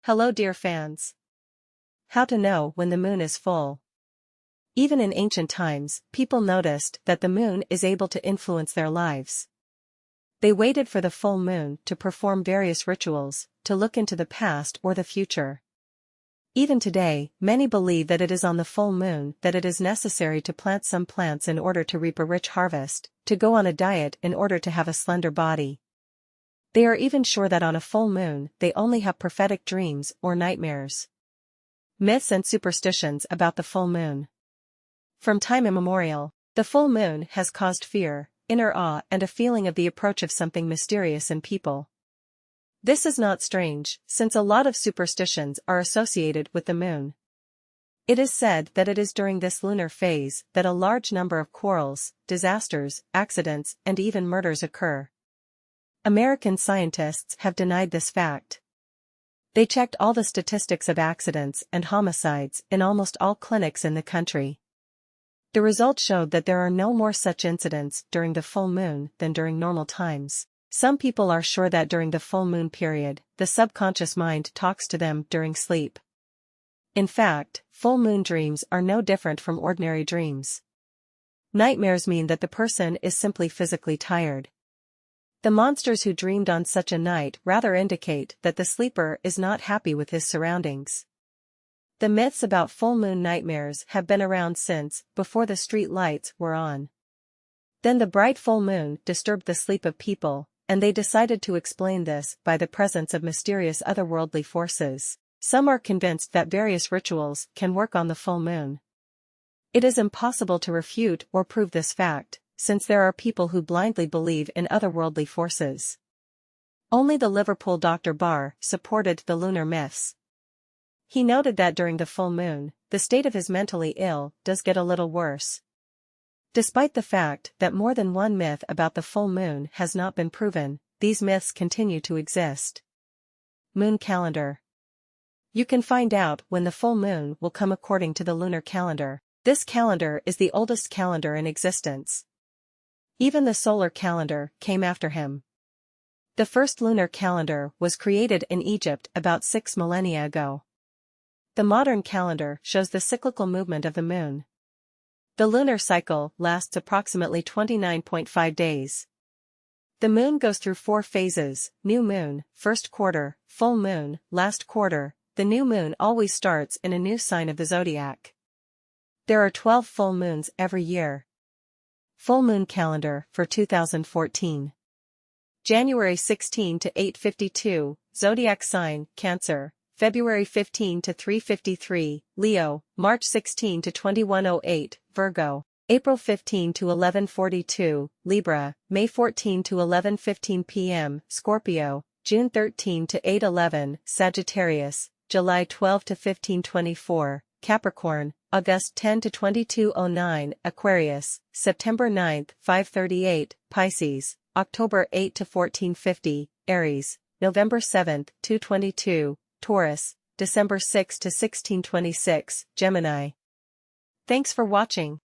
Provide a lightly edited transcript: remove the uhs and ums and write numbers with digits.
Hello dear fans. How to know when the moon is full. Even in ancient times, people noticed that the moon is able to influence their lives. They waited for the full moon to perform various rituals, to look into the past or the future. Even today, many believe that it is on the full moon that it is necessary to plant some plants in order to reap a rich harvest, to go on a diet in order to have a slender body. They are even sure that on a full moon they only have prophetic dreams or nightmares. Myths and superstitions about the full moon. From time immemorial, the full moon has caused fear, inner awe and a feeling of the approach of something mysterious in people. This is not strange, since a lot of superstitions are associated with the moon. It is said that it is during this lunar phase that a large number of quarrels, disasters, accidents, and even murders occur. American scientists have denied this fact. They checked all the statistics of accidents and homicides in almost all clinics in the country. The results showed that there are no more such incidents during the full moon than during normal times. Some people are sure that during the full moon period, the subconscious mind talks to them during sleep. In fact, full moon dreams are no different from ordinary dreams. Nightmares mean that the person is simply physically tired. The monsters who dreamed on such a night rather indicate that the sleeper is not happy with his surroundings. The myths about full moon nightmares have been around since before the street lights were on. Then the bright full moon disturbed the sleep of people, and they decided to explain this by the presence of mysterious otherworldly forces. Some are convinced that various rituals can work on the full moon. It is impossible to refute or prove this fact, since there are people who blindly believe in otherworldly forces. Only the Liverpool Dr. Barr supported the lunar myths. He noted that during the full moon, the state of his mentally ill does get a little worse. Despite the fact that more than one myth about the full moon has not been proven, these myths continue to exist. Moon calendar. You can find out when the full moon will come according to the lunar calendar. This calendar is the oldest calendar in existence. Even the solar calendar came after him. The first lunar calendar was created in Egypt about 6 millennia ago. The modern calendar shows the cyclical movement of the moon. The lunar cycle lasts approximately 29.5 days. The moon goes through 4 phases: new moon, first quarter, full moon, last quarter. The new moon always starts in a new sign of the zodiac. There are 12 full moons every year. Full moon calendar for 2014. January 16 to 8:52, zodiac sign, Cancer. February 15 to 3:53, Leo. March 16 to 21:08, Virgo. April 15 to 11:42, Libra. May 14 to 11:15 p.m., Scorpio. June 13 to 8:11, Sagittarius. July 12 to 15:24, Capricorn. August 10 to 22:09, Aquarius. September 9, 5:38, Pisces. October 8 to 14:50, Aries. November 7, 2:22, Taurus. December 6 to 16:26, Gemini. Thanks for watching.